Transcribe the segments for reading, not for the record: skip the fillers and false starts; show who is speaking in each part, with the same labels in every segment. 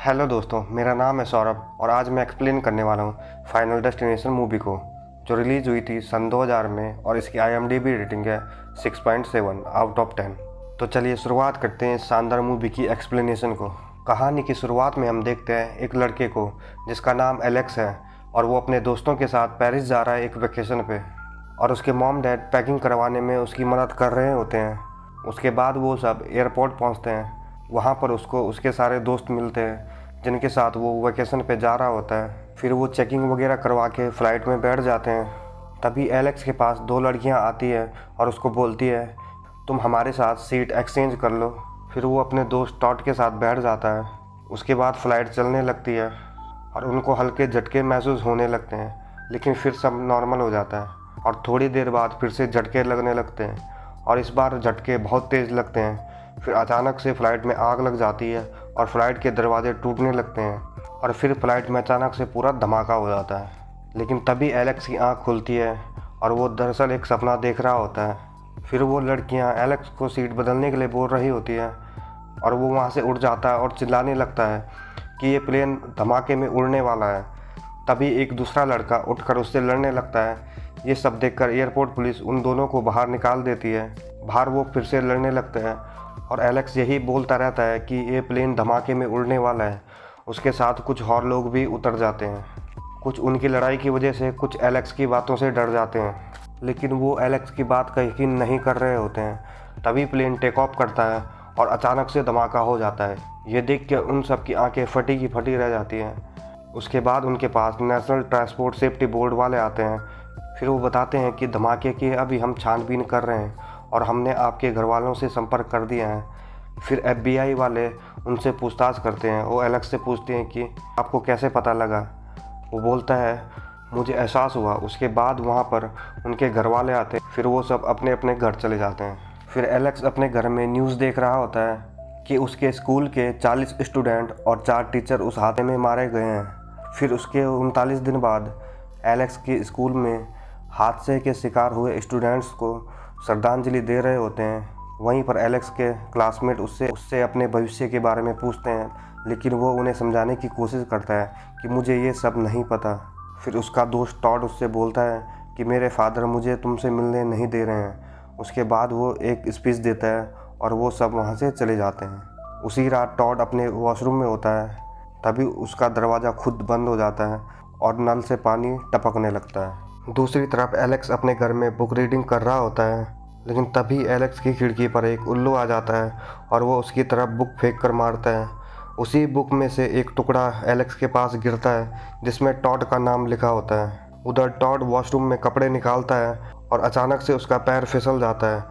Speaker 1: Hello दोस्तों, मेरा नाम है सौरभ और आज मैं एक्सप्लेन करने वाला हूँ फाइनल डेस्टिनेशन मूवी को, जो रिलीज़ हुई थी सन 2000 में और इसकी IMDb रेटिंग है 6.7 आउट ऑफ 10। तो चलिए शुरुआत करते हैं इस शानदार मूवी की एक्सप्लेनेशन को। कहानी की शुरुआत में हम देखते हैं एक लड़के को जिसका नाम एलेक्स है और वो अपने दोस्तों के साथ पेरिस जा रहा है एक वेकेशन पे, और उसके मॉम डैड पैकिंग करवाने में उसकी मदद कर रहे होते हैं। उसके बाद वो सब एयरपोर्ट पहुंचते हैं। वहाँ पर उसको उसके सारे दोस्त मिलते हैं जिनके साथ वो वेकेशन पे जा रहा होता है। फिर वो चेकिंग वगैरह करवा के फ़्लाइट में बैठ जाते हैं। तभी एलेक्स के पास दो लड़कियाँ आती है और उसको बोलती है, तुम हमारे साथ सीट एक्सचेंज कर लो। फिर वो अपने दोस्त टॉड के साथ बैठ जाता है। उसके बाद फ़्लाइट चलने लगती है और उनको हल्के झटके महसूस होने लगते हैं, लेकिन फिर सब नॉर्मल हो जाता है और थोड़ी देर बाद फिर से झटके लगने लगते हैं और इस बार झटके बहुत तेज़ लगते हैं। फिर अचानक से फ़्लाइट में आग लग जाती है और फ़्लाइट के दरवाजे टूटने लगते हैं और फिर फ़्लाइट में अचानक से पूरा धमाका हो जाता है। लेकिन तभी एलेक्स की आंख खुलती है और वो दरअसल एक सपना देख रहा होता है। फिर वो लड़कियां एलेक्स को सीट बदलने के लिए बोल रही होती हैं और वो वहाँ से उड़ जाता है और चिल्लाने लगता है कि ये प्लेन धमाके में उड़ने वाला है। तभी एक दूसरा लड़का उठकर उससे लड़ने लगता है। ये सब देखकर एयरपोर्ट पुलिस उन दोनों को बाहर निकाल देती है। बाहर वो फिर से लड़ने लगते हैं और एलेक्स यही बोलता रहता है कि ये प्लेन धमाके में उड़ने वाला है। उसके साथ कुछ और लोग भी उतर जाते हैं। कुछ उनकी लड़ाई की वजह से, कुछ एलेक्स की बातों से डर जाते हैं, लेकिन वो एलेक्स की बात का यकीन नहीं कर रहे होते हैं। तभी प्लेन टेक ऑफ करता है और अचानक से धमाका हो जाता है। ये देख के उन सब की आँखें फटी की फटी रह जाती हैं। उसके बाद उनके पास नेशनल ट्रांसपोर्ट सेफ्टी बोर्ड वाले आते हैं। फिर वो बताते हैं कि धमाके की अभी हम छानबीन कर रहे हैं और हमने आपके घर वालों से संपर्क कर दिया है। फिर FBI वाले उनसे पूछताछ करते हैं। वो एलेक्स से पूछते हैं कि आपको कैसे पता लगा। वो बोलता है, मुझे एहसास हुआ। उसके बाद वहाँ पर उनके घर वाले आते हैं। फिर वो सब अपने अपने घर चले जाते हैं। फिर एलेक्स अपने घर में न्यूज़ देख रहा होता है कि उसके स्कूल के 40 स्टूडेंट और 4 टीचर उस हादसे में मारे गए हैं। फिर उसके 39 दिन बाद एलेक्स के स्कूल में हादसे के शिकार हुए स्टूडेंट्स को श्रद्धांजलि दे रहे होते हैं। वहीं पर एलेक्स के क्लासमेट उससे अपने भविष्य के बारे में पूछते हैं, लेकिन वो उन्हें समझाने की कोशिश करता है कि मुझे ये सब नहीं पता। फिर उसका दोस्त टॉड उससे बोलता है कि मेरे फादर मुझे तुमसे मिलने नहीं दे रहे हैं। उसके बाद वो एक स्पीच देता है और वो सब वहाँ से चले जाते हैं। उसी रात टॉड अपने वॉशरूम में होता है। तभी उसका दरवाज़ा खुद बंद हो जाता है और नल से पानी टपकने लगता है। दूसरी तरफ एलेक्स अपने घर में बुक रीडिंग कर रहा होता है, लेकिन तभी एलेक्स की खिड़की पर एक उल्लू आ जाता है और वो उसकी तरफ बुक फेंक कर मारता है। उसी बुक में से एक टुकड़ा एलेक्स के पास गिरता है जिसमें टॉड का नाम लिखा होता है। उधर टॉड वॉशरूम में कपड़े निकालता है और अचानक से उसका पैर फिसल जाता है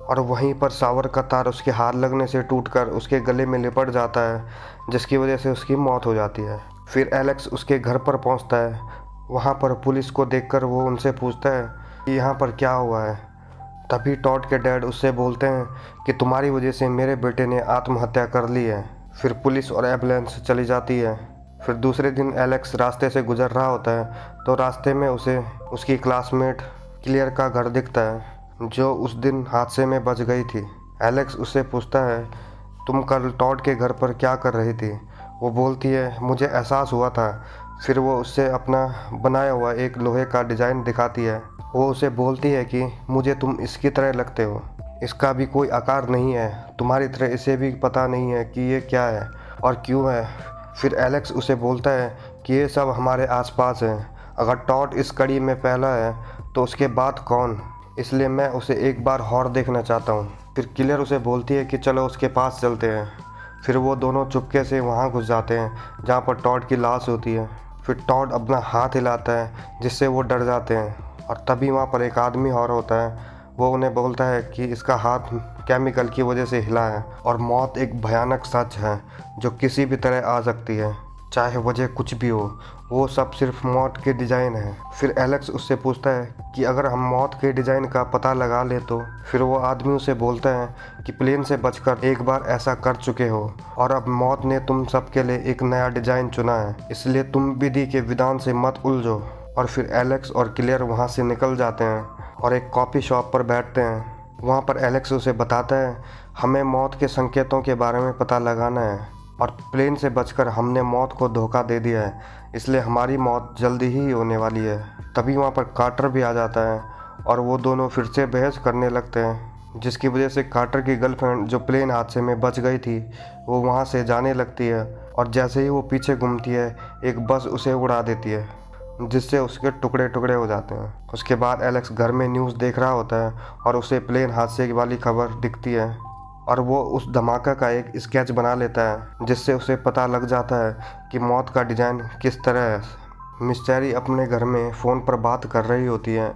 Speaker 1: और वहीं पर शावर का तार उसके हाथ लगने से टूटकर उसके गले में लिपट जाता है, जिसकी वजह से उसकी मौत हो जाती है। फिर एलेक्स उसके घर पर पहुंचता है। वहाँ पर पुलिस को देखकर वो उनसे पूछता है कि यहाँ पर क्या हुआ है। तभी टॉड के डैड उससे बोलते हैं कि तुम्हारी वजह से मेरे बेटे ने आत्महत्या कर ली है। फिर पुलिस और एम्बुलेंस चली जाती है। फिर दूसरे दिन एलेक्स रास्ते से गुजर रहा होता है तो रास्ते में उसे उसकी क्लासमेट क्लियर का घर दिखता है, जो उस दिन हादसे में बच गई थी। एलेक्स उससे पूछता है, तुम कल टॉड के घर पर क्या कर रही थी। वो बोलती है, मुझे एहसास हुआ था। फिर वो उससे अपना बनाया हुआ एक लोहे का डिज़ाइन दिखाती है। वो उसे बोलती है कि मुझे तुम इसकी तरह लगते हो, इसका भी कोई आकार नहीं है, तुम्हारी तरह इसे भी पता नहीं है कि ये क्या है और क्यों है। फिर एलेक्स उसे बोलता है कि ये सब हमारे आसपास है। अगर टॉड इस कड़ी में पहला है तो उसके बाद कौन, इसलिए मैं उसे एक बार और देखना चाहता हूँ। फिर क्लियर उसे बोलती है कि चलो उसके पास चलते हैं। फिर वो दोनों चुपके से वहाँ घुस जाते हैं जहाँ पर टॉड की लाश होती है। फिर टॉड अपना हाथ हिलाता है जिससे वो डर जाते हैं और तभी वहाँ पर एक आदमी और होता है। वो उन्हें बोलता है कि इसका हाथ केमिकल की वजह से हिला है और मौत एक भयानक सच है जो किसी भी तरह आ सकती है, चाहे वजह कुछ भी हो। वो सब सिर्फ मौत के डिज़ाइन है। फिर एलेक्स उससे पूछता है कि अगर हम मौत के डिज़ाइन का पता लगा ले तो। फिर वो आदमी उसे बोलता है कि प्लेन से बचकर एक बार ऐसा कर चुके हो और अब मौत ने तुम सबके लिए एक नया डिज़ाइन चुना है, इसलिए तुम विधि के विधान से मत उलझो। और फिर एलेक्स और क्लियर वहाँ से निकल जाते हैं और एक कॉफ़ी शॉप पर बैठते हैं। वहाँ पर एलेक्स उसे बताता है, हमें मौत के संकेतों के बारे में पता लगाना है। और प्लेन से बचकर हमने मौत को धोखा दे दिया है, इसलिए हमारी मौत जल्दी ही होने वाली है। तभी वहाँ पर कार्टर भी आ जाता है और वो दोनों फिर से बहस करने लगते हैं, जिसकी वजह से कार्टर की गर्लफ्रेंड जो प्लेन हादसे में बच गई थी वो वहाँ से जाने लगती है और जैसे ही वो पीछे घूमती है एक बस उसे उड़ा देती है, जिससे उसके टुकड़े टुकड़े हो जाते हैं। उसके बाद एलेक्स घर में न्यूज़ देख रहा होता है और उसे प्लेन हादसे वाली खबर दिखती है और वो उस धमाका का एक स्केच बना लेता है, जिससे उसे पता लग जाता है कि मौत का डिज़ाइन किस तरह है। मिस चेरी अपने घर में फ़ोन पर बात कर रही होती है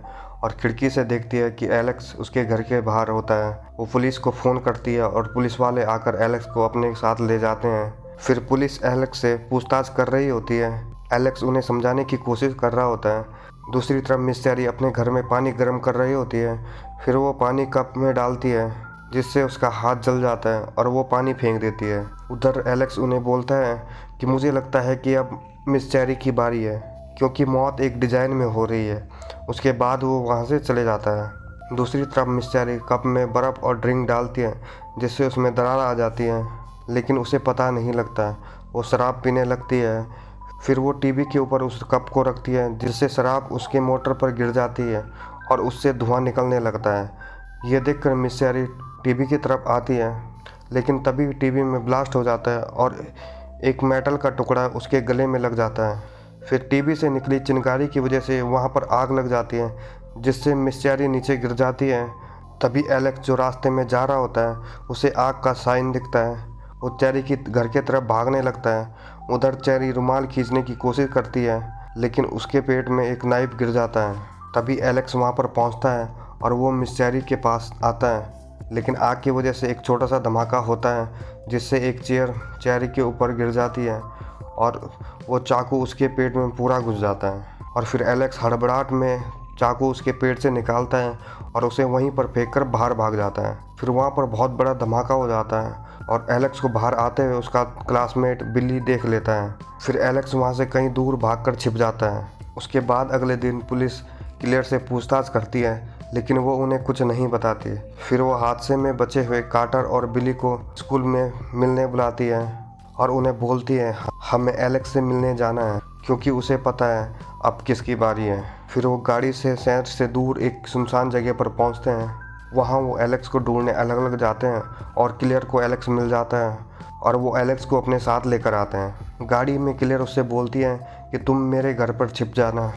Speaker 1: और खिड़की से देखती है कि एलेक्स उसके घर के बाहर होता है। वो पुलिस को फ़ोन करती है और पुलिस वाले आकर एलेक्स को अपने साथ ले जाते हैं। फिर पुलिस एलेक्स से पूछताछ कर रही होती है। एलेक्स उन्हें समझाने की कोशिश कर रहा होता है। दूसरी तरफ मिस चेरी अपने घर में पानी गर्म कर रही होती है। फिर वो पानी कप में डालती है, जिससे उसका हाथ जल जाता है और वो पानी फेंक देती है। उधर एलेक्स उन्हें बोलता है कि मुझे लगता है कि अब मिस चेरी की बारी है, क्योंकि मौत एक डिज़ाइन में हो रही है। उसके बाद वो वहाँ से चले जाता है। दूसरी तरफ मिस चेरी कप में बर्फ़ और ड्रिंक डालती है, जिससे उसमें दरार आ जाती है, लेकिन उसे पता नहीं लगता। वो शराब पीने लगती है। फिर वो टीवी के ऊपर उस कप को रखती है, जिससे शराब उसके मोटर पर गिर जाती है और उससे धुआं निकलने लगता है। ये देखकर मिस चेरी टीवी की तरफ आती है, लेकिन तभी टीवी में ब्लास्ट हो जाता है और एक मेटल का टुकड़ा उसके गले में लग जाता है। फिर टीवी से निकली चिंगारी की वजह से वहाँ पर आग लग जाती है, जिससे मिस चेरी नीचे गिर जाती है। तभी एलेक्स जो रास्ते में जा रहा होता है उसे आग का साइन दिखता है। वो चेरी की घर के तरफ भागने लगता है। उधर चेरी रुमाल खींचने की कोशिश करती है, लेकिन उसके पेट में एक नाइफ गिर जाता है। तभी एलेक्स वहाँ पर पहुँचता है और वो मिस चेरी के पास आता है, लेकिन आग की वजह से एक छोटा सा धमाका होता है, जिससे एक चेयर चेरी के ऊपर गिर जाती है और वो चाकू उसके पेट में पूरा घुस जाता है। और फिर एलेक्स हड़बड़ाहट में चाकू उसके पेट से निकालता है और उसे वहीं पर फेंककर बाहर भाग जाता है। फिर वहाँ पर बहुत बड़ा धमाका हो जाता है और एलेक्स को बाहर आते हुए उसका क्लासमेट बिली देख लेता है। फिर एलेक्स वहाँ से कहीं दूर भागकर छिप जाता है। उसके बाद अगले दिन पुलिस क्लेयर से पूछताछ करती है, लेकिन वो उन्हें कुछ नहीं बताती। फिर वो हादसे में बचे हुए कार्टर और बिली को स्कूल में मिलने बुलाती है और उन्हें बोलती है हमें एलेक्स से मिलने जाना है, क्योंकि उसे पता है अब किसकी बारी है। फिर वो गाड़ी से शहर से दूर एक सुनसान जगह पर पहुंचते हैं। वहाँ वो एलेक्स को ढूंढने अलग अलग जाते हैं और क्लेयर को एलेक्स मिल जाता है और वो एलेक्स को अपने साथ लेकर आते हैं। गाड़ी में क्लेयर उससे बोलती है कि तुम मेरे घर पर छिप जाना,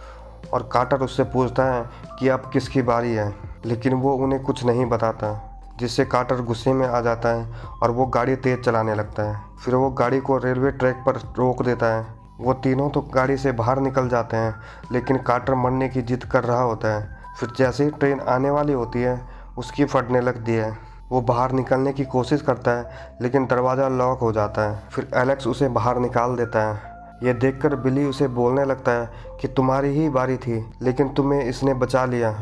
Speaker 1: और कार्टर उससे पूछता है कि अब किसकी बारी है, लेकिन वो उन्हें कुछ नहीं बताता, जिससे कार्टर गुस्से में आ जाता है और वो गाड़ी तेज़ चलाने लगता है। फिर वो गाड़ी को रेलवे ट्रैक पर रोक देता है। वो तीनों तो गाड़ी से बाहर निकल जाते हैं, लेकिन कार्टर मरने की जिद कर रहा होता है। फिर जैसे ही ट्रेन आने वाली होती है उसकी फटने लगती है। वो बाहर निकलने की कोशिश करता है, लेकिन दरवाज़ा लॉक हो जाता है। फिर एलेक्स उसे बाहर निकाल देता है। ये देखकर बिली उसे बोलने लगता है कि तुम्हारी ही बारी थी, लेकिन तुम्हें इसने बचा लिया,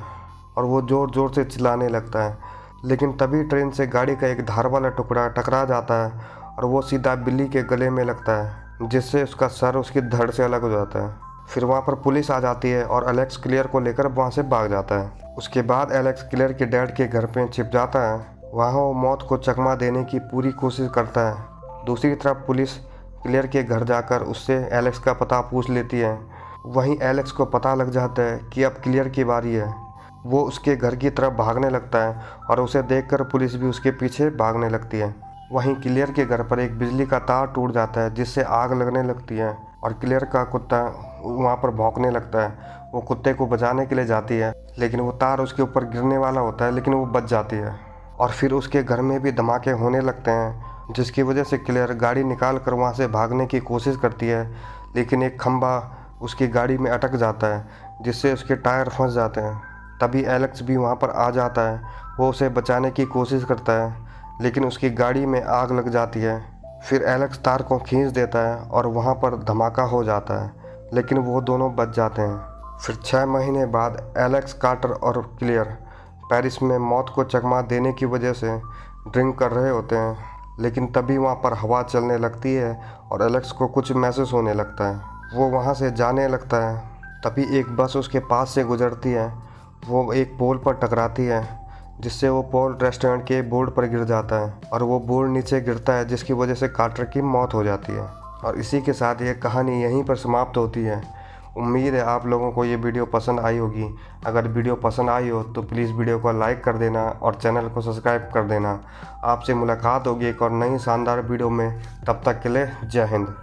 Speaker 1: और वो ज़ोर ज़ोर से चिल्लाने लगता है। लेकिन तभी ट्रेन से गाड़ी का एक धार वाला टुकड़ा टकरा जाता है और वो सीधा बिल्ली के गले में लगता है, जिससे उसका सर उसकी धड़ से अलग हो जाता है। फिर वहाँ पर पुलिस आ जाती है और एलेक्स क्लियर को लेकर वहाँ से भाग जाता है। उसके बाद एलेक्स क्लियर के डैड के घर पे छिप जाता है। वहाँ वो मौत को चकमा देने की पूरी कोशिश करता है। दूसरी तरफ पुलिस क्लियर के घर जाकर उससे एलेक्स का पता पूछ लेती है। वहीं एलेक्स को पता लग जाता है कि अब क्लियर की बारी है। वो उसके घर की तरफ भागने लगता है और उसे देखकर पुलिस भी उसके पीछे भागने लगती है। वहीं क्लियर के घर पर एक बिजली का तार टूट जाता है, जिससे आग लगने लगती है और क्लियर का कुत्ता वहाँ पर भौंकने लगता है। वो कुत्ते को बचाने के लिए जाती है, लेकिन वो तार उसके ऊपर गिरने वाला होता है, लेकिन वो बच जाती है। और फिर उसके घर में भी धमाके होने लगते हैं, जिसकी वजह से क्लियर गाड़ी निकाल कर वहाँ से भागने की कोशिश करती है, लेकिन एक खंभा उसकी गाड़ी में अटक जाता है, जिससे उसके टायर फंस जाते हैं। तभी एलेक्स भी वहाँ पर आ जाता है। वो उसे बचाने की कोशिश करता है, लेकिन उसकी गाड़ी में आग लग जाती है। फिर एलेक्स तार को खींच देता है और वहाँ पर धमाका हो जाता है, लेकिन वो दोनों बच जाते हैं। फिर 6 महीने बाद एलेक्स, कार्टर और क्लियर पेरिस में मौत को चकमा देने की वजह से ड्रिंक कर रहे होते हैं, लेकिन तभी वहाँ पर हवा चलने लगती है और एलेक्स को कुछ महसूस होने लगता है। वो वहाँ से जाने लगता है। तभी एक बस उसके पास से गुजरती है। वो एक पोल पर टकराती है, जिससे वो पॉल रेस्टोरेंट के बोर्ड पर गिर जाता है और वो बोर्ड नीचे गिरता है, जिसकी वजह से कार्टर की मौत हो जाती है। और इसी के साथ ये कहानी यहीं पर समाप्त होती है। उम्मीद है आप लोगों को ये वीडियो पसंद आई होगी। अगर वीडियो पसंद आई हो तो प्लीज़ वीडियो को लाइक कर देना और चैनल को सब्सक्राइब कर देना। आपसे मुलाकात होगी एक और नई शानदार वीडियो में। तब तक के लिए जय हिंद।